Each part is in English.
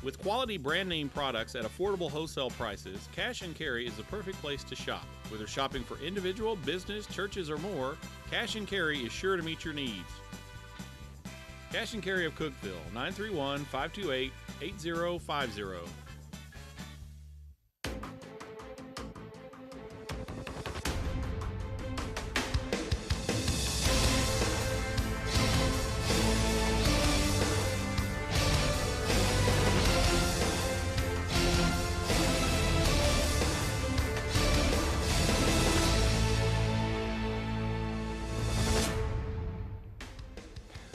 With quality brand name products at affordable wholesale prices, Cash and Carry is the perfect place to shop. Whether shopping for individual, business, churches, or more, Cash and Carry is sure to meet your needs. Cash and Carry of Cookeville, 931-528-8050.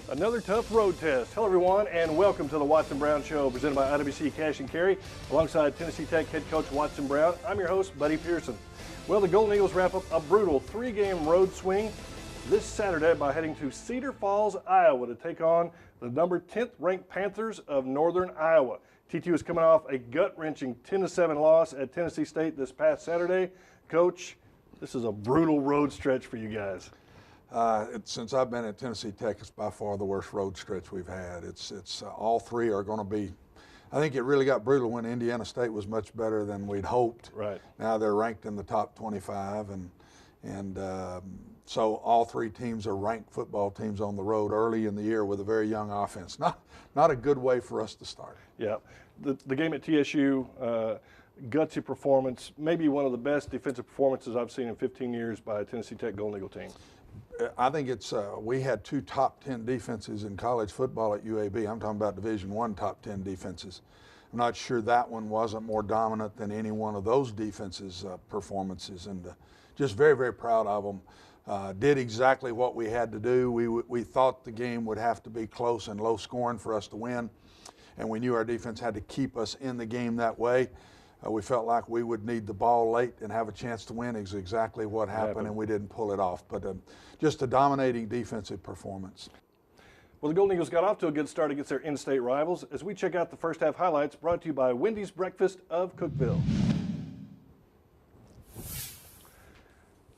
Another tough road test. Hello, everyone, and welcome to the Watson Brown Show, presented by IWC Cash and Carry, alongside Tennessee Tech head coach Watson Brown. I'm your host, Buddy Pearson. Well, the Golden Eagles wrap up a brutal three-game road swing this Saturday by heading to Cedar Falls, Iowa, to take on the number 10th ranked Panthers of Northern Iowa. TTU is coming off a gut-wrenching 10-7 loss at Tennessee State this past Saturday. Coach, this is a brutal road stretch for you guys. Since I've been at Tennessee Tech, it's by far the worst road stretch we've had. It's all three are going to be. I think it really got brutal when Indiana State was much better than we'd hoped. Right. Now they're ranked in the top 25, and so all three teams are ranked football teams on the road early in the year with a very young offense. Not a good way for us to start. Yeah, the game at TSU. Gutsy performance, maybe one of the best defensive performances I've seen in 15 years by a Tennessee Tech Golden Eagle team. I think it's we had two top 10 defenses in college football at UAB. I'm talking about Division I top 10 defenses. I'm not sure that one wasn't more dominant than any one of those defenses' performances, and just very, very proud of them. Did exactly what we had to do. We thought the game would have to be close and low scoring for us to win, and we knew our defense had to keep us in the game that way. We felt like we would need the ball late and have a chance to win. Is exactly what happened, and we didn't pull it off. But just a dominating defensive performance. Well, the Golden Eagles got off to a good start against their in-state rivals as we check out the first half highlights brought to you by Wendy's Breakfast of Cookeville.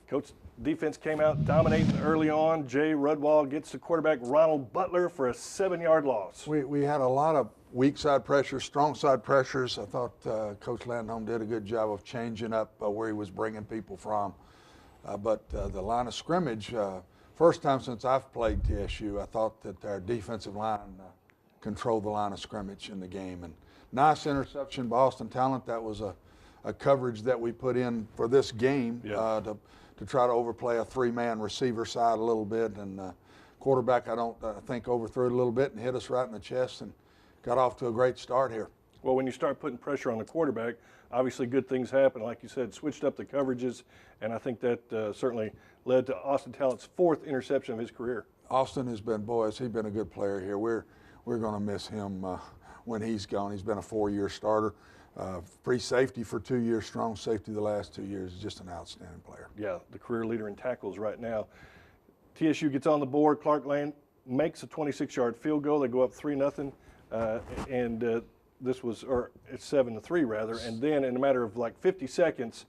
Coach, defense came out dominating early on. Jay Rudwall gets to quarterback Ronald Butler for a 7-yard loss. We had a lot of weak side pressures, strong side pressures. I thought Coach Landholm did a good job of changing up where he was bringing people from. But the line of scrimmage, first time since I've played TSU, I thought that our defensive line controlled the line of scrimmage in the game. And nice interception by Austin Talent. That was a coverage that we put in for this game to try to overplay a three-man receiver side a little bit. And quarterback, I think, overthrew it a little bit and hit us right in the chest and got off to a great start here. Well, when you start putting pressure on the quarterback, obviously good things happen. Like you said, switched up the coverages, and I think that certainly led to Austin Talent's 4th interception of his career. Austin has been, boys, he's been a good player here. We're going to miss him when he's gone. He's been a 4-year starter. Free safety for 2 years, strong safety the last 2 years. He's just an outstanding player. Yeah, the career leader in tackles right now. TSU gets on the board. Clark Lane makes a 26-yard field goal. They go up 3-0. This was, or it's 7-3 rather, and then in a matter of like 50 seconds,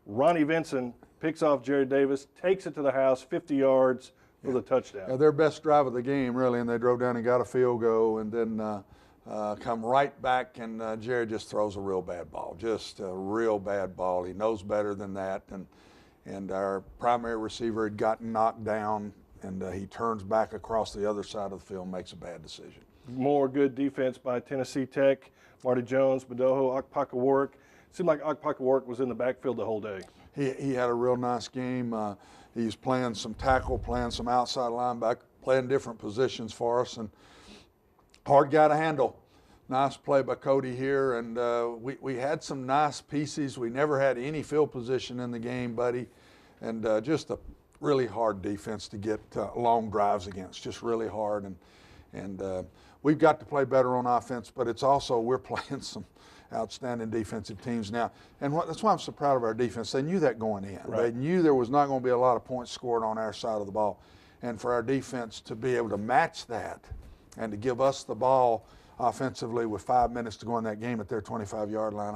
Ronnie Vinson picks off Jared Davis, takes it to the house, 50 yards for the touchdown. Yeah, their best drive of the game, really, and they drove down and got a field goal, and then come right back, and Jared just throws a real bad ball, just a real bad ball. He knows better than that, and our primary receiver had gotten knocked down, and he turns back across the other side of the field and makes a bad decision. More good defense by Tennessee Tech. Marty Jones, Madoho, Akpaka-Warwick. Seemed like Akpaka-Warwick was in the backfield the whole day. He had a real nice game. He's playing some tackle, playing some outside linebacker, playing different positions for us, and hard guy to handle. Nice play by Cody here, and we had some nice pieces. We never had any field position in the game, buddy, and just a really hard defense to get long drives against, just really hard. And we've got to play better on offense, but it's also we're playing some outstanding defensive teams now. And that's why I'm so proud of our defense. They knew that going in. Right. They knew there was not going to be a lot of points scored on our side of the ball. And for our defense to be able to match that and to give us the ball offensively with 5 minutes to go in that game at their 25-yard line,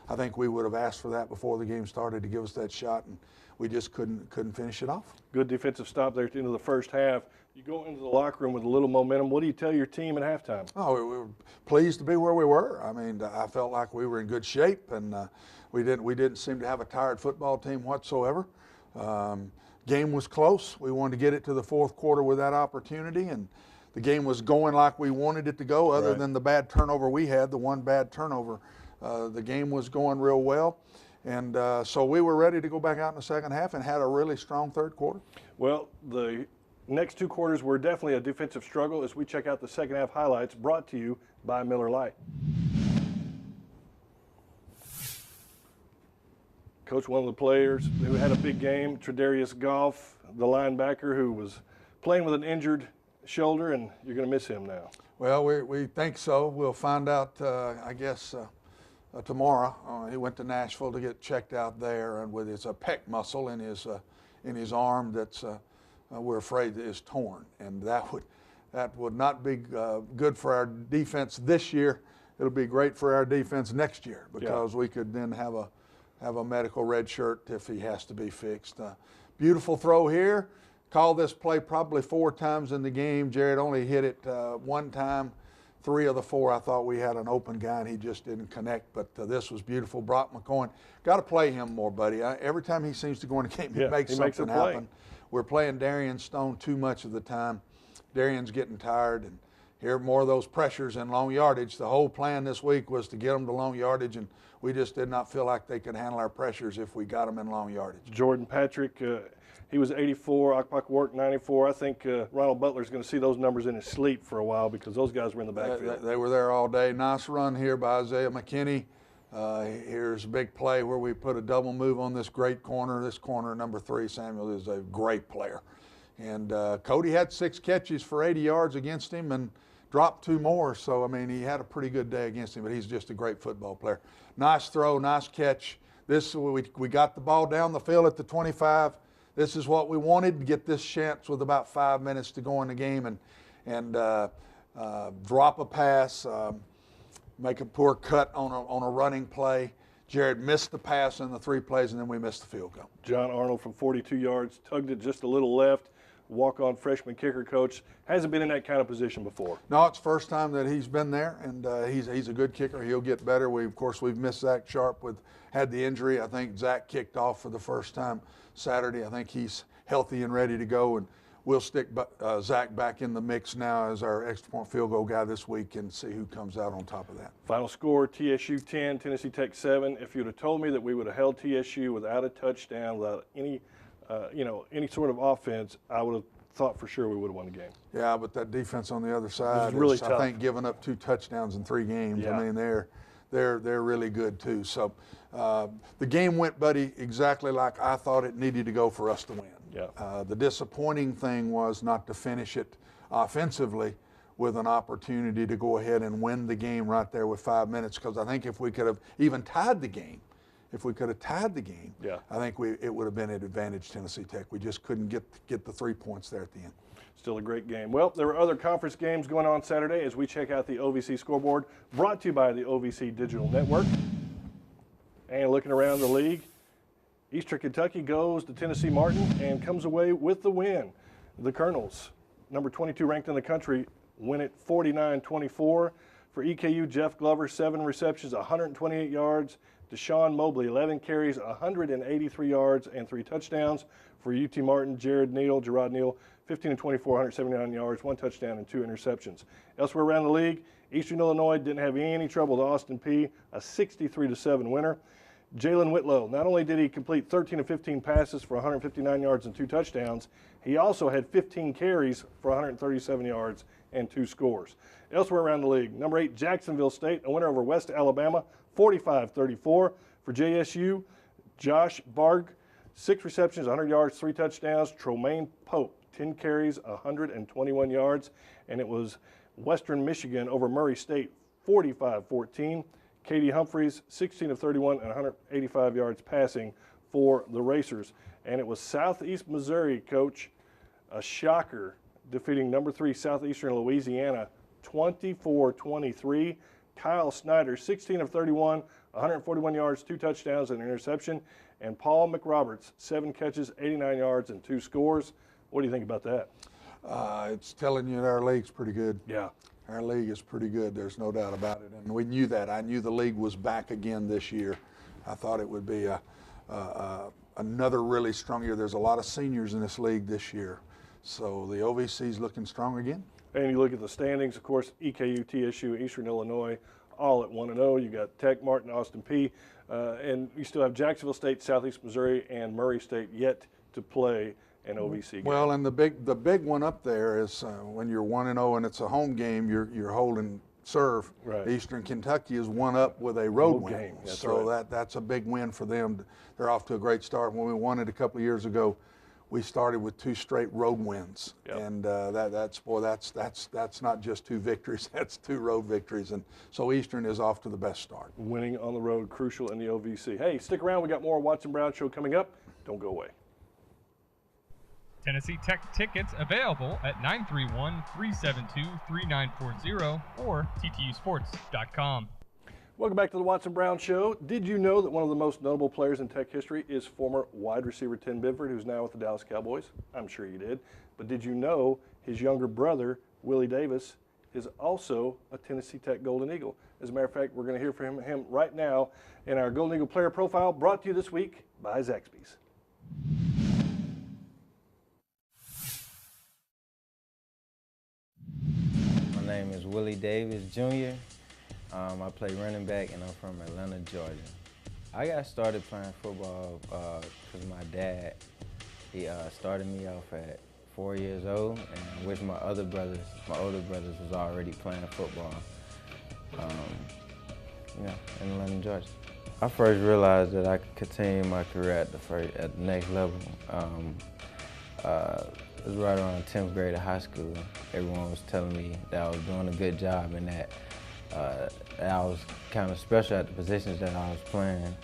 I think we would have asked for that before the game started to give us that shot, and we just couldn't finish it off. Good defensive stop there at the end of the first half. You go into the locker room with a little momentum. What do you tell your team at halftime? Oh, we were pleased to be where we were. I mean, I felt like we were in good shape, and we didn't seem to have a tired football team whatsoever. Game was close. We wanted to get it to the fourth quarter with that opportunity, and the game was going like we wanted it to go, other than the bad turnover we had, the one bad turnover. The game was going real well, and so we were ready to go back out in the second half and had a really strong third quarter. Well, the next two quarters were definitely a defensive struggle as we check out the second half highlights brought to you by Miller Lite. Coach, one of the players who had a big game, Tredarius Goff, the linebacker who was playing with an injured shoulder, and you're going to miss him now. Well, we think so. We'll find out, I guess, tomorrow. He went to Nashville to get checked out there, and with his pec muscle in his arm that's we're afraid is torn, and that would not be good for our defense this year. It'll be great for our defense next year because we could then have a medical red shirt if he has to be fixed. Beautiful throw here. Called this play probably 4 times in the game. Jared only hit it 1 time. 3 of the 4, I thought we had an open guy, and he just didn't connect. But this was beautiful. Brock McCoy, got to play him more, buddy. Every time he seems to go in a game, he makes something happen. We're playing Darian Stone too much of the time. Darian's getting tired, and here more of those pressures and long yardage. The whole plan this week was to get them to long yardage, and we just did not feel like they could handle our pressures if we got them in long yardage. Jordan Patrick, he was 84, Akbak Work 94. I think Ronald Butler's going to see those numbers in his sleep for a while because those guys were in the backfield. They were there all day. Nice run here by Isaiah McKinney. Here's a big play where we put a double move on this great corner. This corner, number 3, Samuel, is a great player. And Cody had 6 catches for 80 yards against him and dropped 2 more. So, I mean, he had a pretty good day against him, but he's just a great football player. Nice throw, nice catch. We got the ball down the field at the 25. This is what we wanted, to get this chance with about 5 minutes to go in the game and drop a pass, make a poor cut on a running play. Jared missed the pass in the 3 plays, and then we missed the field goal. John Arnold from 42 yards, tugged it just a little left. Walk-on freshman kicker coach. Hasn't been in that kind of position before. No, it's the first time that he's been there, and he's a good kicker. He'll get better. We've missed Zach Sharp had the injury. I think Zach kicked off for the first time Saturday. I think he's healthy and ready to go, and we'll stick Zach back in the mix now as our extra point field goal guy this week and see who comes out on top of that. Final score, TSU 10, Tennessee Tech 7. If you'd have told me that we would have held TSU without a touchdown, without any sort of offense, I would have thought for sure we would have won the game. Yeah, but that defense on the other side really is, tough. I think, giving up 2 touchdowns in 3 games. Yeah. I mean, they're really good too. So the game went, buddy, exactly like I thought it needed to go for us to win. Yeah. The disappointing thing was not to finish it offensively with an opportunity to go ahead and win the game right there with 5 minutes, because I think if we could have even tied the game, I think it would have been an advantage Tennessee Tech. We just couldn't get the 3 points there at the end. Still a great game. Well, there were other conference games going on Saturday as we check out the OVC scoreboard, brought to you by the OVC Digital Network. And looking around the league, Eastern Kentucky goes to Tennessee Martin and comes away with the win. The Colonels, number 22 ranked in the country, win it 49-24. For EKU, Jeff Glover, 7 receptions, 128 yards. Deshaun Mobley, 11 carries, 183 yards, and 3 touchdowns. For UT Martin, Gerard Neal, 15 and 24, 179 yards, 1 touchdown, and 2 interceptions. Elsewhere around the league, Eastern Illinois didn't have any trouble with Austin Peay, a 63-7 winner. Jalen Whitlow, not only did he complete 13 of 15 passes for 159 yards and 2 touchdowns, he also had 15 carries for 137 yards and 2 scores. Elsewhere around the league, number 8, Jacksonville State, a winner over West Alabama, 45-34. For JSU, Josh Barg, 6 receptions, 100 yards, 3 touchdowns. Tromaine Pope, 10 carries, 121 yards. And it was Western Michigan over Murray State, 45-14. Katie Humphreys, 16 of 31 and 185 yards passing for the Racers. And it was Southeast Missouri, coach, a shocker, defeating number 3 Southeastern Louisiana, 24-23. Kyle Snyder, 16 of 31, 141 yards, 2 touchdowns, and an interception. And Paul McRoberts, 7 catches, 89 yards, and 2 scores. What do you think about that? It's telling you that our league's pretty good. Yeah. Our league is pretty good. There's no doubt about it. And we knew that. I knew the league was back again this year. I thought it would be another really strong year. There's a lot of seniors in this league this year. So the OVC is looking strong again. And you look at the standings, of course, EKU, TSU, Eastern Illinois, all at 1-0. You got Tech, Martin, Austin Peay, and you still have Jacksonville State, Southeast Missouri, and Murray State yet to play an OVC game. Well, and the big one up there is when you're 1-0 and it's a home game, you're holding serve. Right. Eastern Kentucky is one up with a road win, game. That's so right. that's a big win for them. They're off to a great start. When we won it a couple of years ago, we started with 2 straight road wins, Yep. and that's not just 2 victories, that's 2 road victories, and so Eastern is off to the best start. Winning on the road, crucial in the OVC. Hey, stick around. We got more Watson Brown Show coming up. Don't go away. Tennessee Tech tickets available at 931-372-3940 or ttusports.com. Welcome back to the Watson Brown Show. Did you know that one of the most notable players in Tech history is former wide receiver Tim Benford, who's now with the Dallas Cowboys? I'm sure you did. But did you know his younger brother, Willie Davis, is also a Tennessee Tech Golden Eagle? As a matter of fact, we're going to hear from him right now in our Golden Eagle player profile, brought to you this week by Zaxby's. My name is Willie Davis Jr. I play running back, and I'm from Atlanta, Georgia. I got started playing football because my dad, he started me off at 4 years old, and with my older brothers was already playing football, in Atlanta, Georgia. I first realized that I could continue my career at the next level. It was right around 10th grade of high school. Everyone was telling me that I was doing a good job and that I was kind of special at the positions that I was playing.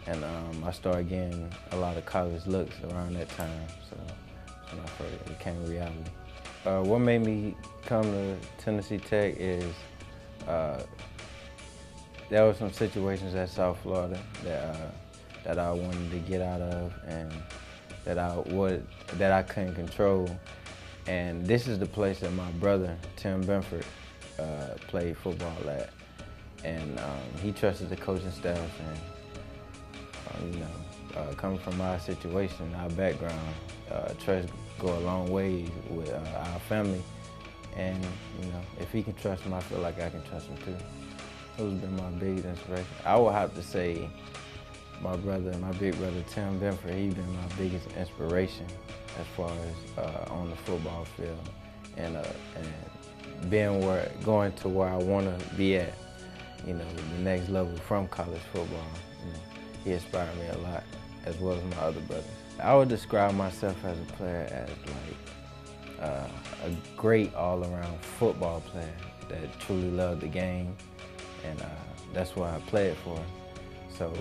And I started getting a lot of college looks around that time, so when I first became a reality. What made me come to Tennessee Tech is there were some situations at South Florida that I wanted to get out of and that I couldn't control. And this is the place that my brother, Tim Benford, played football at. And he trusted the coaching staff, and coming from our situation, our background, trust go a long way with our family. And if he can trust him, I feel like I can trust him too. Those have been my biggest inspiration. I would have to say my big brother Tim Benford, he's been my biggest inspiration as far as on the football field and going to where I want to be at, the next level from college football. He inspired me a lot, as well as my other brothers. I would describe myself as a player as a great all-around football player that truly loved the game, and that's why I play it for. So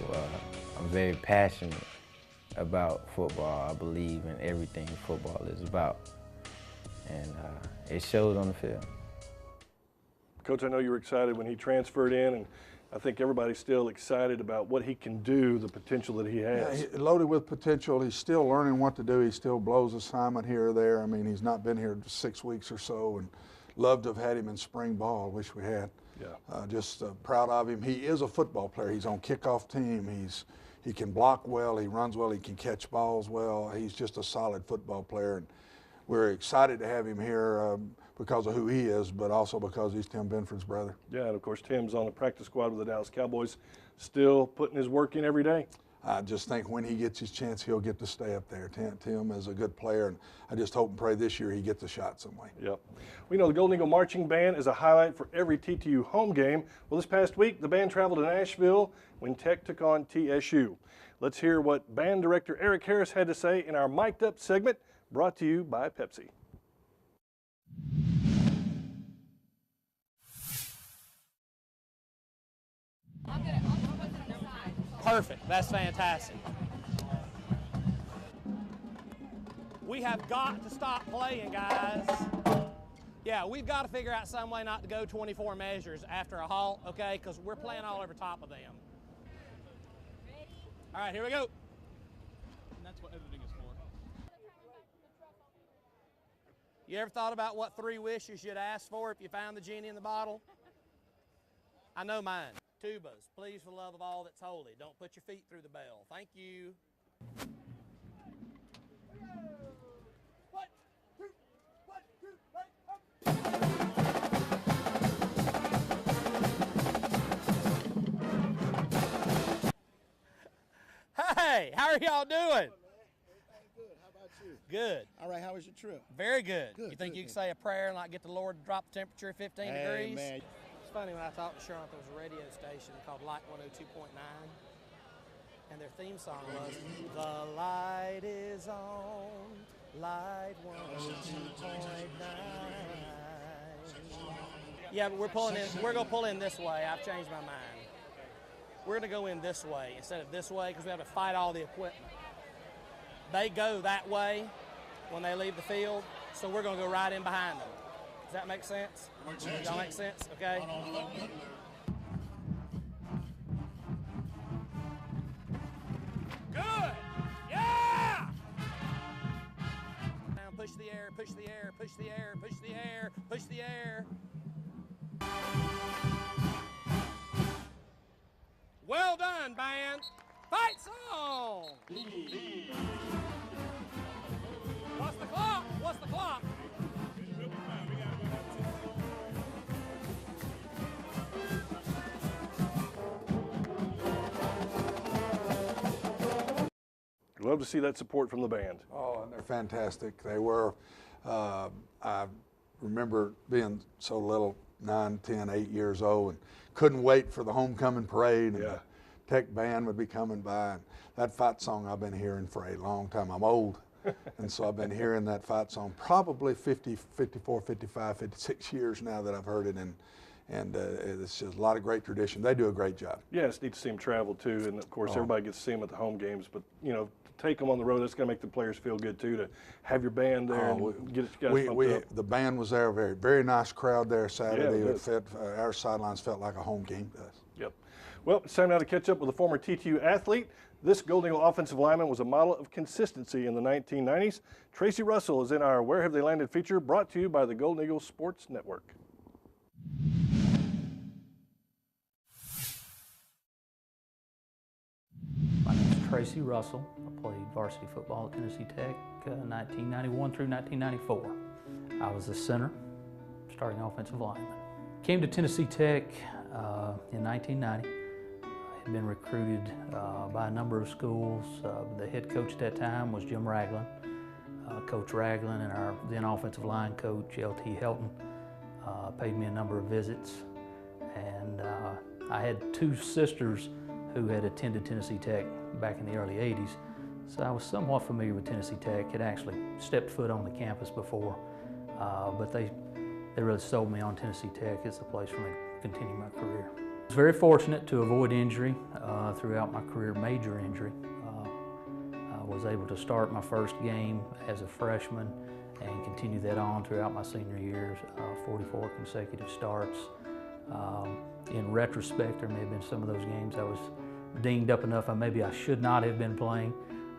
I'm very passionate about football. I believe in everything football is about, and it shows on the field. Coach, I know you were excited when he transferred in, and I think everybody's still excited about what he can do, the potential that he has. Yeah, loaded with potential. He's still learning what to do. He still blows assignment here or there. I mean, he's not been here 6 weeks or so, and love to have had him in spring ball. Wish we had. Yeah. Just proud of him. He is a football player. He's on kickoff team. He can block well. He runs well. He can catch balls well. He's just a solid football player, and we're excited to have him here because of who he is, but also because he's Tim Benford's brother. Yeah, and of course Tim's on the practice squad with the Dallas Cowboys, still putting his work in every day. I just think when he gets his chance, he'll get to stay up there. Tim is a good player, and I just hope and pray this year he gets a shot some way. Yep. We know the Golden Eagle Marching Band is a highlight for every TTU home game. Well, this past week, the band traveled to Nashville when Tech took on TSU. Let's hear what band director Eric Harris had to say in our Mic'd Up segment, brought to you by Pepsi. Perfect. That's fantastic. We have got to stop playing, guys. Yeah, we've got to figure out some way not to go 24 measures after a halt, okay? Because we're playing all over top of them. Ready? All right, here we go. And that's what editing is for. You ever thought about what 3 wishes you'd ask for if you found the genie in the bottle? I know mine. Tubas, please for the love of all that's holy, don't put your feet through the bell. Thank you. 1, 2, 1, 2, 3, Hey, how are y'all doing? Good. How about you? Good. All right. How was your trip? Very good. Good, You think good, you can good. say a prayer and like get the Lord to drop the temperature 15 degrees? Amen. It's funny, when I talked to Sharon, there was a radio station called Light 102.9, and their theme song was, "The light is on, Light 102.9. Yeah, but we're gonna pull in this way. I've changed my mind. We're gonna go in this way instead of this way because we have to fight all the equipment. They go that way when they leave the field, so we're gonna go right in behind them. Does that make sense? Y'all make sense? Okay. Good. Yeah. Now push the air, push the air, push the air, push the air, push the air. Well done, band. Fight song. What's the clock? What's the clock? Love to see that support from the band. Oh, and they're fantastic. They were, I remember being so little, 9, 10, 8 years old, and couldn't wait for the homecoming parade, and Yeah. the Tech band would be coming by. And that fight song I've been hearing for a long time. I'm old, and so I've been hearing that fight song probably 50, 54, 55, 56 years now that I've heard it, and it's just a lot of great tradition. They do a great job. Yeah, it's neat to see them travel too, and of course Oh. everybody gets to see them at the home games. But you know, to take them on the road, that's going to make the players feel good too. To have your band there and get you guys pumped up. The band was there, very nice crowd there Saturday. Yeah, it It fit, our sidelines felt like a home game to us. Yep. Well, it's time now to catch up with a former TTU athlete. This Golden Eagle offensive lineman was a model of consistency in the 1990s. Tracy Russell is in our Where Have They Landed feature, brought to you by the Golden Eagle Sports Network. My name is Tracy Russell. I played varsity football at Tennessee Tech 1991 through 1994. I was a center, starting offensive lineman. Came to Tennessee Tech in 1990. I had been recruited by a number of schools. The head coach at that time was Jim Ragland. Coach Ragland and our then offensive line coach, L.T. Helton, paid me a number of visits. And I had 2 sisters who had attended Tennessee Tech back in the early 80s. So I was somewhat familiar with Tennessee Tech, had actually stepped foot on the campus before, but they really sold me on Tennessee Tech as the place for me to continue my career. I was very fortunate to avoid injury throughout my career, major injury. I was able to start my first game as a freshman and continue that on throughout my senior years, 44 consecutive starts. In retrospect, there may have been some of those games I was dinged up enough, maybe I should not have been playing,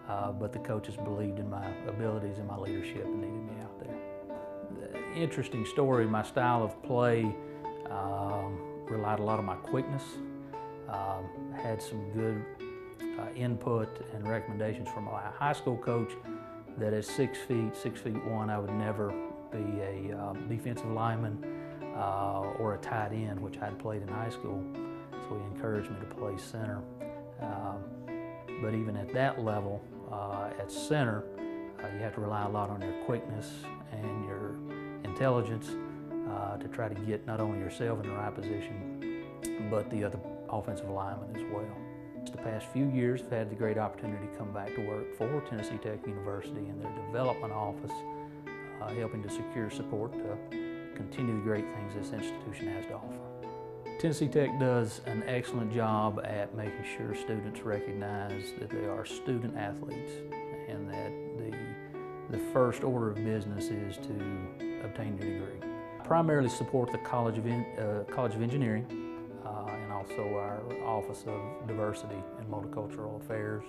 but the coaches believed in my abilities and my leadership and needed me out there. The interesting story, my style of play relied a lot on my quickness. Had some good input and recommendations from my high school coach that at 6 feet, 6'1", I would never be a defensive lineman or a tight end, which I'd played in high school. So he encouraged me to play center. But even at that level, at center, you have to rely a lot on your quickness and your intelligence to try to get not only yourself in the right position, but the other offensive lineman as well. The past few years, I've had the great opportunity to come back to work for Tennessee Tech University in their development office, helping to secure support to continue the great things this institution has to offer. Tennessee Tech does an excellent job at making sure students recognize that they are student athletes and that the first order of business is to obtain your degree. I primarily support the College of Engineering and also our Office of Diversity and Multicultural Affairs.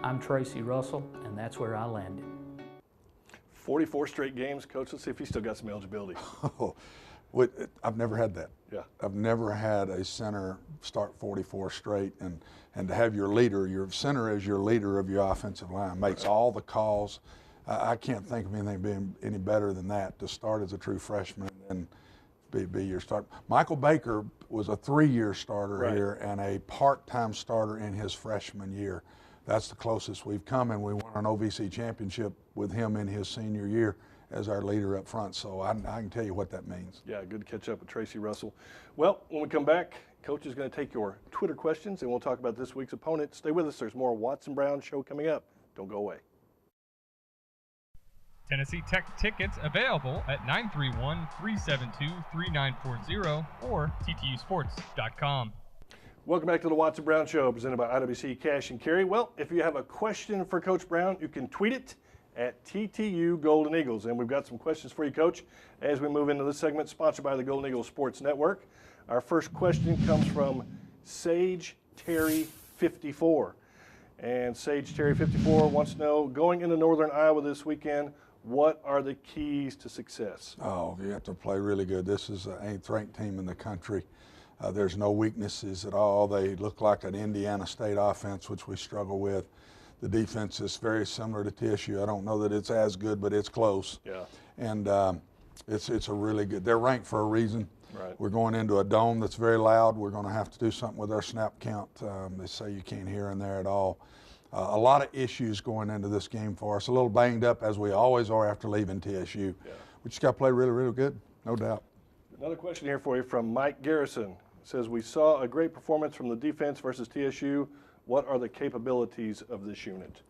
I'm Tracy Russell, and that's where I landed. 44 straight games, Coach. Let's see if he's still got some eligibility. I've never had that. Yeah. I've never had a center start 44 straight, and to have your center as your leader of your offensive line makes all the calls. I can't think of anything being any better than that, to start as a true freshman and be your start. Michael Baker was a 3-year starter here and a part-time starter in his freshman year. That's the closest we've come, and we won an OVC championship with him in his senior year as our leader up front. So I can tell you what that means. Yeah, good to catch up with Tracy Russell. Well, when we come back, Coach is going to take your Twitter questions, and we'll talk about this week's opponent. Stay with us. There's more Watson Brown Show coming up. Don't go away. Tennessee Tech tickets available at 931-372-3940 or ttusports.com. Welcome back to the Watson Brown Show, presented by IWC Cash and Carry. Well, if you have a question for Coach Brown, you can tweet it at TTU Golden Eagles. And we've got some questions for you, Coach, as we move into this segment sponsored by the Golden Eagles Sports Network. Our first question comes from Sage Terry 54. And Sage Terry 54 wants to know, going into Northern Iowa this weekend, what are the keys to success? Oh, you have to play really good. This is an 8th ranked team in the country. There's no weaknesses at all. They look like an Indiana State offense, which we struggle with. The defense is very similar to TSU. I don't know that it's as good, but it's close. Yeah. And it's a really good. They're ranked for a reason. Right. We're going into a dome that's very loud. We're going to have to do something with our snap count. They say you can't hear in there at all. A lot of issues going into this game for us. A little banged up, as we always are after leaving TSU. Yeah. We just got to play really, really good, no doubt. Another question here for you from Mike Garrison. It says, we saw a great performance from the defense versus TSU. What are the capabilities of this unit?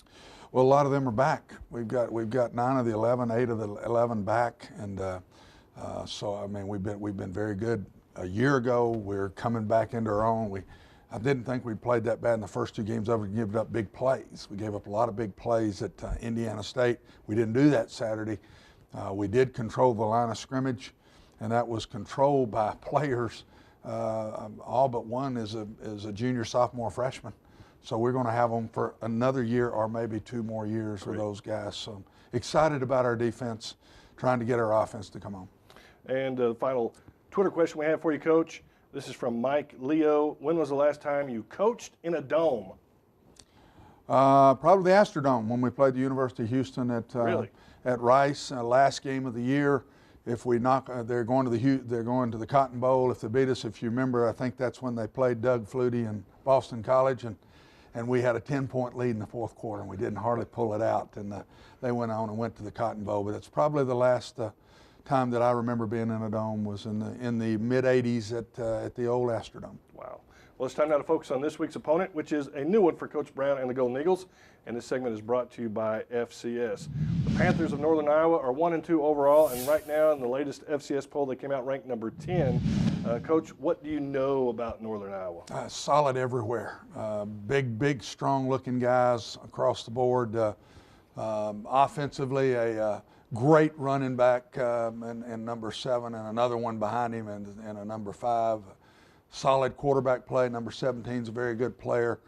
Well, a lot of them are back. We've got 9 of the 11, 8 of the 11 back, and so I mean we've been very good. A year ago, we're coming back into our own. I didn't think we played that bad in the first 2 games. We gave up big plays. We gave up a lot of big plays at Indiana State. We didn't do that Saturday. We did control the line of scrimmage, and that was controlled by players. All but one is a junior, sophomore, freshman. So we're going to have them for another year or maybe 2 more years with those guys. So excited about our defense, trying to get our offense to come on. And the final Twitter question we have for you, Coach. This is from Mike Leo. When was the last time you coached in a dome? Probably the Astrodome when we played the University of Houston at Rice, last game of the year. If we knock, they're going to the Cotton Bowl. If they beat us, if you remember, I think that's when they played Doug Flutie and Boston College, and we had a 10-point lead in the 4th quarter, and we didn't hardly pull it out. And they went on and went to the Cotton Bowl. But it's probably the last time that I remember being in a dome was in the mid-'80s at the old Astrodome. Wow. Well, it's time now to focus on this week's opponent, which is a new one for Coach Brown and the Golden Eagles. And this segment is brought to you by FCS. The Panthers of Northern Iowa are 1-2 overall, and right now in the latest FCS poll, they came out ranked number 10. Coach, what do you know about Northern Iowa? Solid everywhere. Big, strong-looking guys across the board. Offensively, a great running back in number 7, and another one behind him and a number 5. Solid quarterback play. Number 17 is a very good player.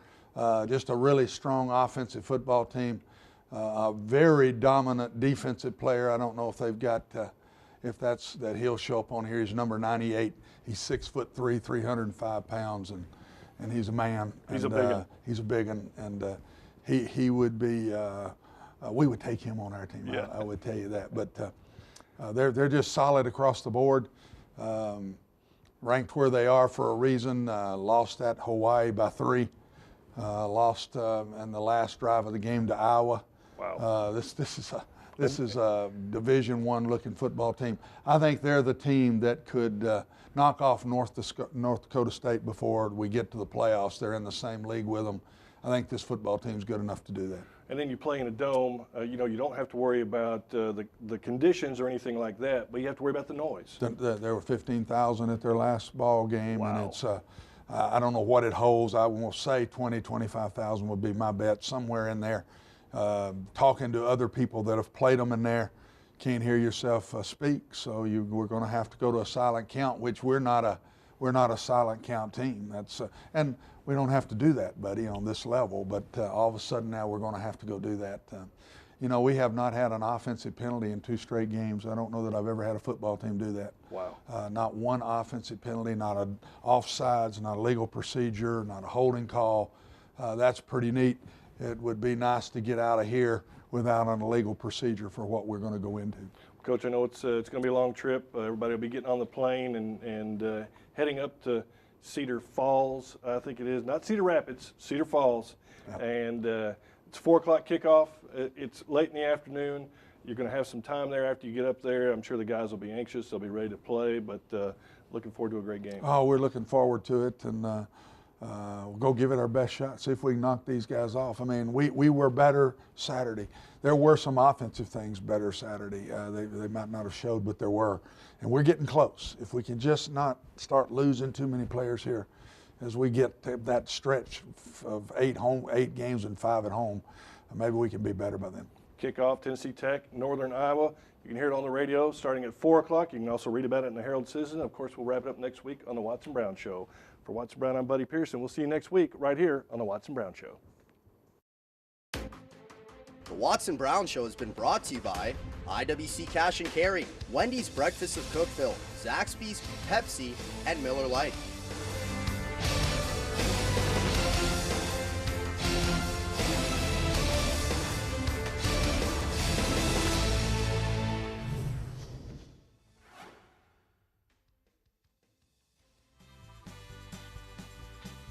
Just a really strong offensive football team. A very dominant defensive player. I don't know if they've got, if that's that he'll show up on here. He's number 98. He's 6'3", 305 pounds, and he's a man. He's a big one. He's a big one, and he would be. We would take him on our team. Yeah. I would tell you that. But they're just solid across the board. Ranked where they are for a reason. Lost at Hawaii by 3. Lost in the last drive of the game to Iowa. Wow. This is a Division I looking football team. I think they're the team that could knock off North Dakota State before we get to the playoffs. They're in the same league with them. I think this football team's good enough to do that. And then you play in a dome. You don't have to worry about the conditions or anything like that, but you have to worry about the noise. There were 15,000 at their last ball game, Wow. and it's I don't know what it holds. I will say 20, 25,000 would be my bet, somewhere in there. Talking to other people that have played them in there, can't hear yourself speak, so we're going to have to go to a silent count, which we're not a silent count team. That's and we don't have to do that, buddy, on this level. But all of a sudden now we're going to have to go do that. You know, we have not had an offensive penalty in 2 straight games. I don't know that I've ever had a football team do that. Wow. Not one offensive penalty, not an offsides, not a legal procedure, not a holding call. That's pretty neat. It would be nice to get out of here without an illegal procedure for what we're going to go into. Coach, I know it's going to be a long trip. Everybody will be getting on the plane and heading up to Cedar Falls, I think it is. Not Cedar Rapids, Cedar Falls. Yep. And it's 4 o'clock kickoff. It's late in the afternoon. You're going to have some time there after you get up there. I'm sure the guys will be anxious. They'll be ready to play, but looking forward to a great game. Oh, we're looking forward to it, and we'll go give it our best shot, see if we can knock these guys off. I mean, we were better Saturday. There were some offensive things better Saturday. They might not have showed, but there were. And we're getting close. If we can just not start losing too many players here as we get to that stretch of 8 games and 5 at home, maybe we can be better by then. Kickoff, Tennessee Tech, Northern Iowa. You can hear it on the radio starting at 4 o'clock. You can also read about it in the Herald-Citizen. Of course, we'll wrap it up next week on the Watson Brown Show. For Watson Brown, I'm Buddy Pearson. We'll see you next week right here on the Watson Brown Show. The Watson Brown Show has been brought to you by IWC Cash and Carry, Wendy's Breakfast of Cookeville, Zaxby's, Pepsi, and Miller Lite.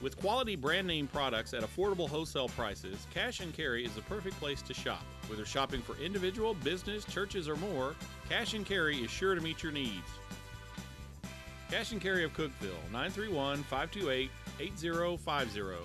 With quality brand name products at affordable wholesale prices, Cash and Carry is the perfect place to shop. Whether shopping for individual, business, churches, or more, Cash and Carry is sure to meet your needs. Cash and Carry of Cookeville, 931-528-8050.